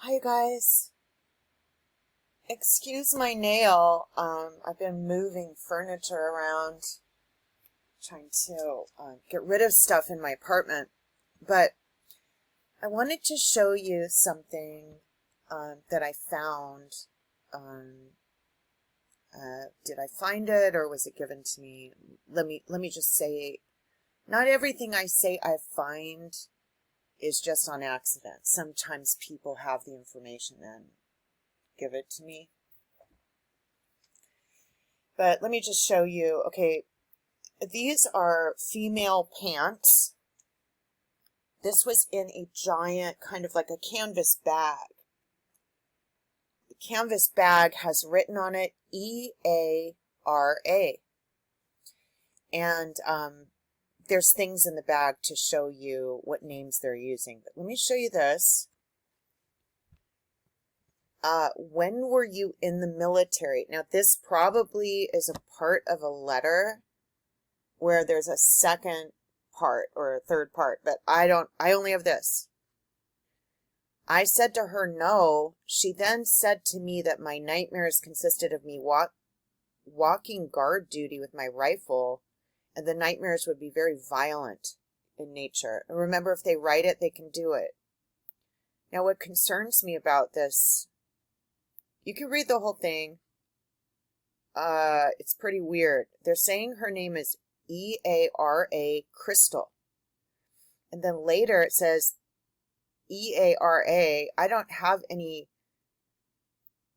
Hi guys. Excuse my nail. I've been moving furniture around, trying to get rid of stuff in my apartment. But I wanted to show you something that I found. Did I find it or was it given to me? Let me just say, not everything I say I find is just on accident. Sometimes people have the information and give it to me. But let me just show you. Okay, these are female pants. This was in a giant, kind of like a canvas bag. The canvas bag has written on it EARA. And there's things in the bag to show you what names they're using. But let me show you this. When were you in the military? Now, this probably is a part of a letter where there's a second part or a third part, but I only have this. I said to her no. She then said to me that my nightmares consisted of me walking guard duty with my rifle, and the nightmares would be very violent in nature. And remember, if they write it, they can do it. Now, what concerns me about this, you can read the whole thing. It's pretty weird. They're saying her name is EARA Crystal. And then later it says EARA. I don't have any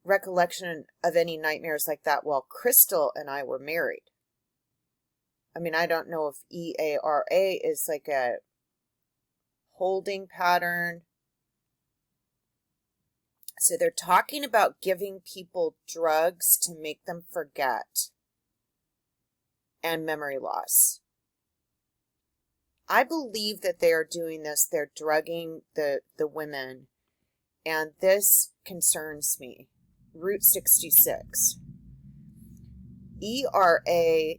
recollection of any nightmares like that while Crystal and I were married. I mean, I don't know if EARA is like a holding pattern. So they're talking about giving people drugs to make them forget and memory loss. I believe that they are doing this. They're drugging the women, and this concerns me. Route 66. ERA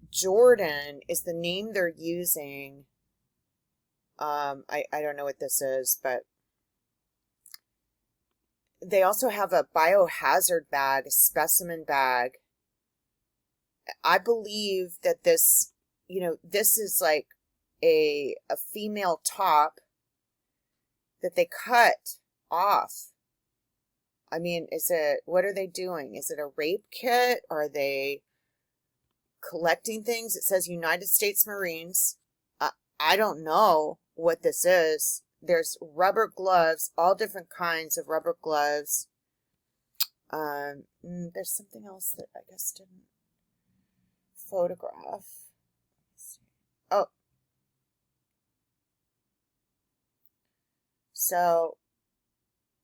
Jordan is the name they're using. I don't know what this is, but they also have a biohazard bag, a specimen bag. I believe that this, this is like a female top that they cut off. I mean, what are they doing? Is it a rape kit? Are they collecting things? It says United States Marines. I don't know what this is. There's rubber gloves, all different kinds of rubber gloves. There's something else that I guess didn't photograph. Oh. So,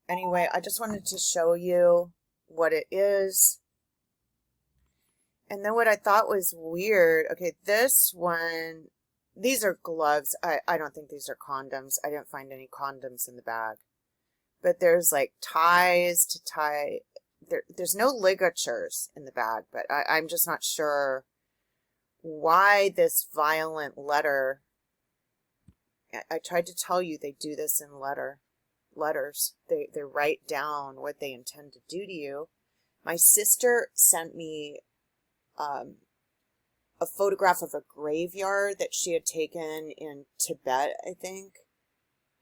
anyway, I just wanted to show you what it is. And then what I thought was weird, okay, this one, these are gloves. I don't think these are condoms. I didn't find any condoms in the bag. But there's like ties to tie. There's no ligatures in the bag, but I'm just not sure why this violent letter. I tried to tell you they do this in letters. They write down what they intend to do to you. My sister sent me a photograph of a graveyard that she had taken in Tibet, I think,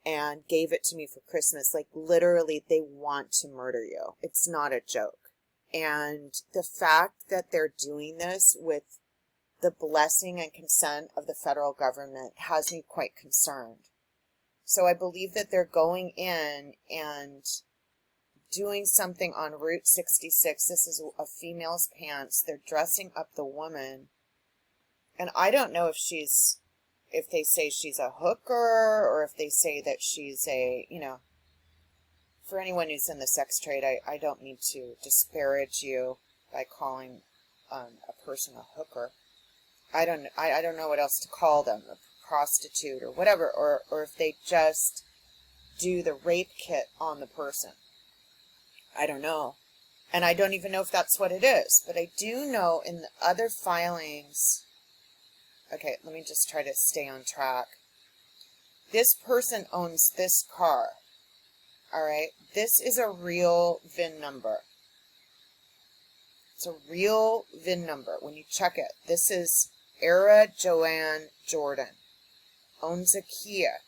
and gave it to me for Christmas. Like, literally, they want to murder you. It's not a joke. And the fact that they're doing this with the blessing and consent of the federal government has me quite concerned. So I believe that they're going in and doing something on Route 66. This is a female's pants. They're dressing up the woman. And I don't know if they say she's a hooker or if they say that she's a, for anyone who's in the sex trade, I don't mean to disparage you by calling a person a hooker. I don't know what else to call them, a prostitute or whatever, or if they just do the rape kit on the person. I don't know. And I don't even know if that's what it is. But I do know in the other filings. Okay, let me just try to stay on track. This person owns this car. All right. This is a real VIN number. It's a real VIN number. When you check it, this is Era Joanne Jordan. Owns a Kia.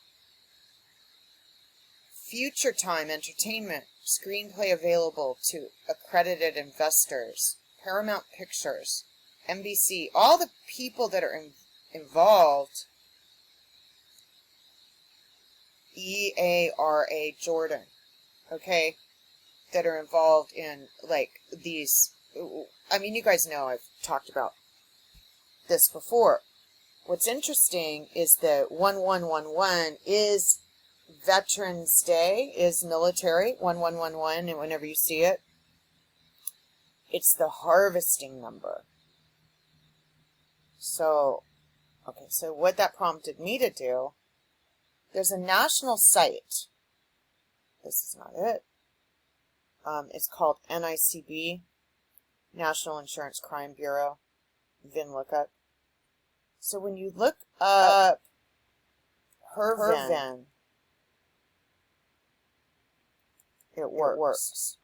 Future Time Entertainment. Screenplay available to accredited investors. Paramount Pictures. NBC. All the people that are involved. EARA Jordan. Okay? That are involved in, like, these. I mean, you guys know I've talked about this before. What's interesting is that 1111 is Veterans Day, is military, 1111, and whenever you see it, it's the harvesting number. So, okay, so what that prompted me to do, there's a national site. This is not it. It's called NICB, National Insurance Crime Bureau, VIN lookup. So when you look up her VIN, it works.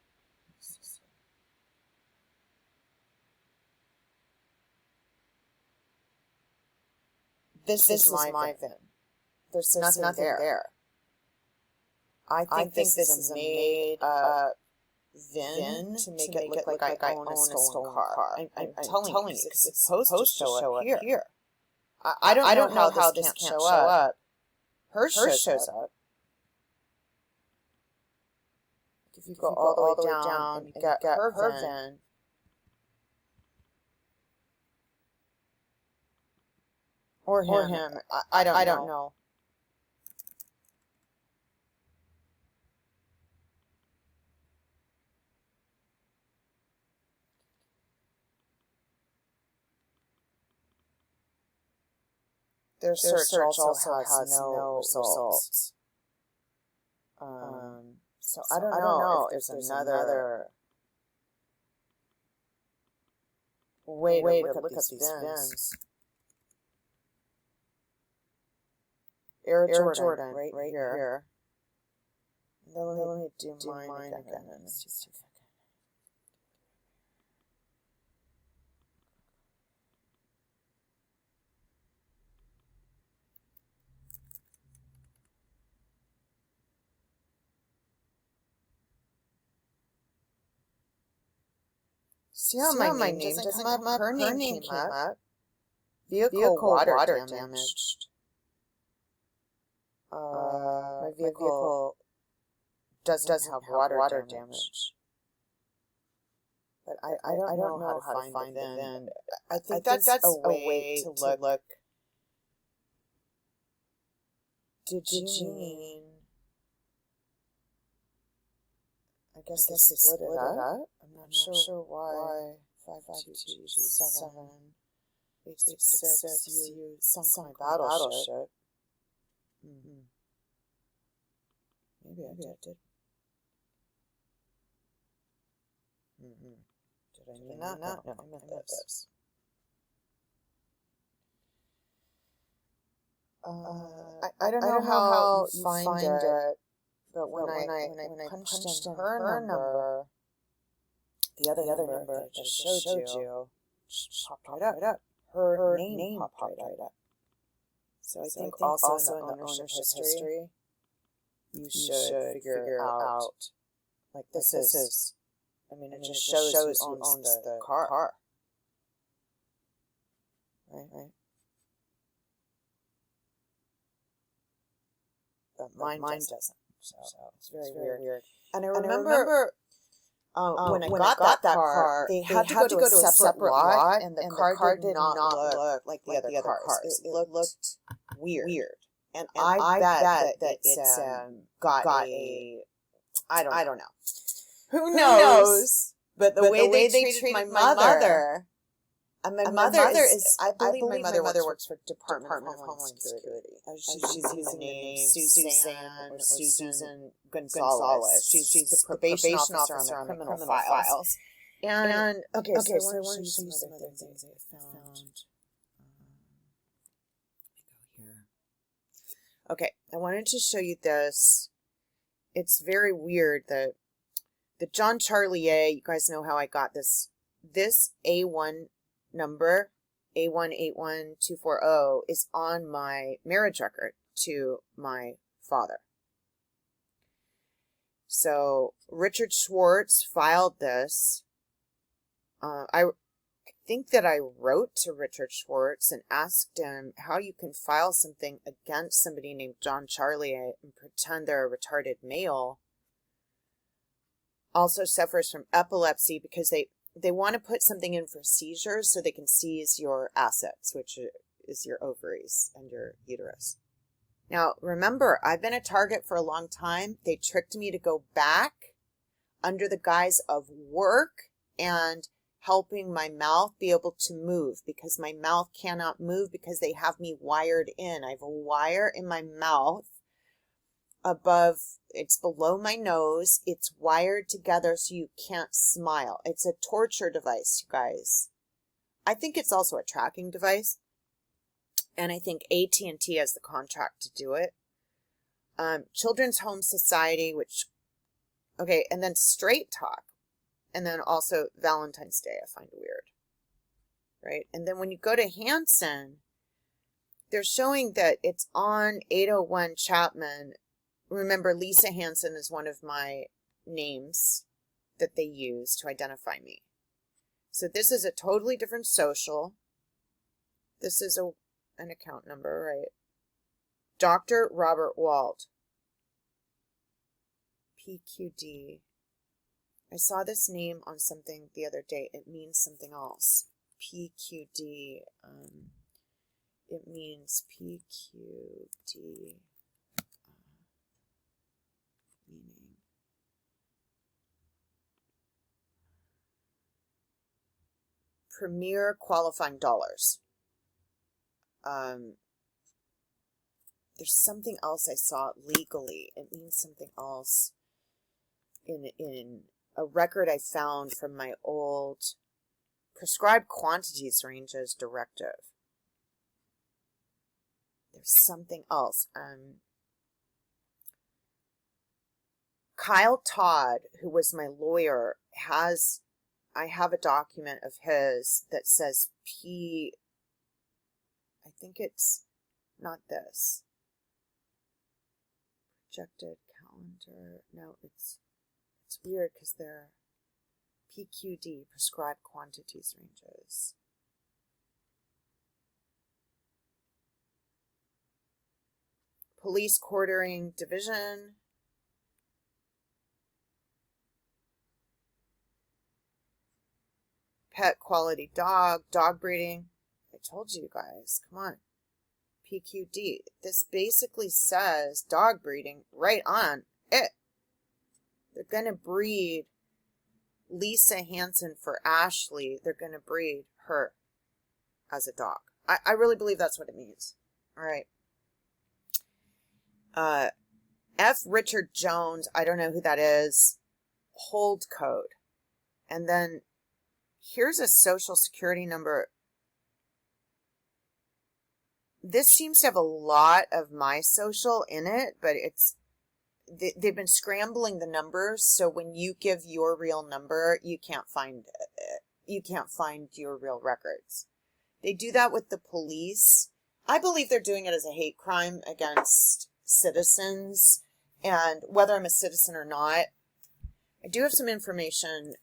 This is my VIN. There's nothing there. I think this is a made up VIN to make it look like I own a stolen car. I'm telling you, because it's supposed to show up here. I don't know how this can't show up. Hers shows up. If you go all the way down and you get her VIN, or him, I don't know. Their search also has no results. So I don't know if there's another way to look up these VINs. Air Jordan, right here. Then let me do mine again. Let's just see if I can. See how my name doesn't come up? Her name came up. Vehicle water damaged. My vehicle doesn't have water damage. But I don't know how to find the VIN. I think that's a way to look. Did you mean? I guess they split it up. I'm not sure why. 522G7 866 you sunk my battleship. Maybe I did. Did I mean that? No, I meant this. I don't know how you find it, but when I punched in her number, the other number that I just showed you popped right up. Her name popped right up. So I think also in the ownership history, you should figure out, like, this is, I mean, it just shows who owns the car. Right? But mine doesn't. So it's very weird. And I remember when I got that car, they had to go to a separate lot, and the car did not look like the other cars. It looked weird. And I bet that it's got a, I don't know. Who knows? But the way they treated my mother, and my mother is, I believe my mother works for Department of Homeland Security. She's using the name Suzanne or Susan Gonzalez. She's the probation officer on the criminal files. And okay, so I want to show you some other things I found. Okay, I wanted to show you this. it's very weird. The John Charlie A, you guys know how I got this. This A1 number, A181240, is on my marriage record to my father. So Richard Schwartz filed this. I think that I wrote to Richard Schwartz and asked him how you can file something against somebody named John Charlie and pretend they're a retarded male. Also suffers from epilepsy because they want to put something in for seizures so they can seize your assets, which is your ovaries and your uterus. Now, remember, I've been a target for a long time. They tricked me to go back under the guise of work and helping my mouth be able to move, because my mouth cannot move because they have me wired in. I have a wire in my mouth above, it's below my nose. It's wired together so you can't smile. It's a torture device, you guys. I think it's also a tracking device. And I think AT&T has the contract to do it. Children's Home Society, which, okay, and then Straight Talk. And then also Valentine's Day, I find weird. Right? And then when you go to Hanson, they're showing that it's on 801 Chapman. Remember, Lisa Hanson is one of my names that they use to identify me. So this is a totally different social. This is an account number, right? Dr. Robert Wald. PQD. I saw this name on something the other day. It means something else. PQD. It means PQD. Meaning. Premier Qualifying Dollars. There's something else I saw legally. It means something else in a record I found from my old prescribed quantities ranges directive. There's something else. Kyle Todd, who was my lawyer, I have a document of his that says I think it's not this. Projected calendar. No, it's weird because they're PQD, prescribed quantities ranges. Police Quartering Division. Pet quality dog breeding. I told you guys, come on. PQD. This basically says dog breeding right on it. They're going to breed Lisa Hanson for Ashley. They're going to breed her as a dog. I really believe that's what it means. All right. F. Richard Jones. I don't know who that is. Hold code. And then here's a social security number. This seems to have a lot of my social in it, but they've been scrambling the numbers, so when you give your real number, you can't find your real records. They do that with the police. I believe they're doing it as a hate crime against citizens, and whether I'm a citizen or not, I do have some information.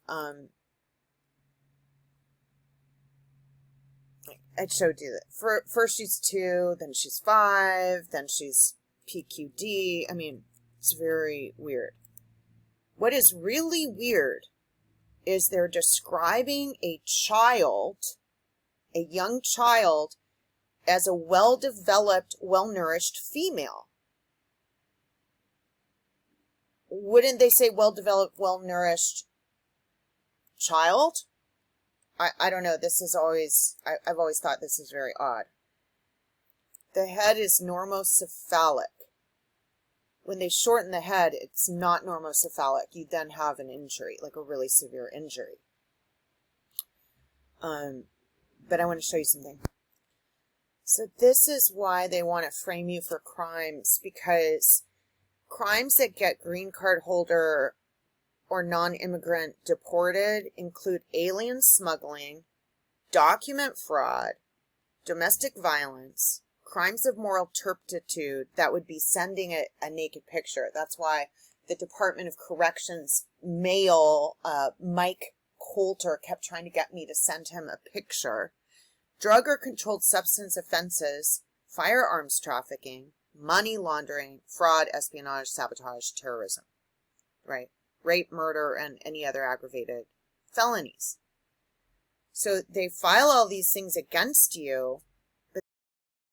I showed you that. First she's 2, then she's 5, then she's PQD. I mean, it's very weird. What is really weird is they're describing a young child, as a well-developed, well-nourished female. Wouldn't they say well-developed, well-nourished child? I don't know. This is always, I've always thought this is very odd. The head is normocephalic. When they shorten the head, it's not normocephalic. You then have an injury, like a really severe injury. But I want to show you something. So this is why they want to frame you for crimes, because Crimes that get green card holder or non-immigrant deported include alien smuggling, document fraud, domestic violence, crimes of moral turpitude, that would be sending a naked picture. That's why the Department of Corrections male, Mike Coulter, kept trying to get me to send him a picture. Drug or controlled substance offenses, firearms trafficking, money laundering, fraud, espionage, sabotage, terrorism, right? Rape, murder, and any other aggravated felonies. So they file all these things against you,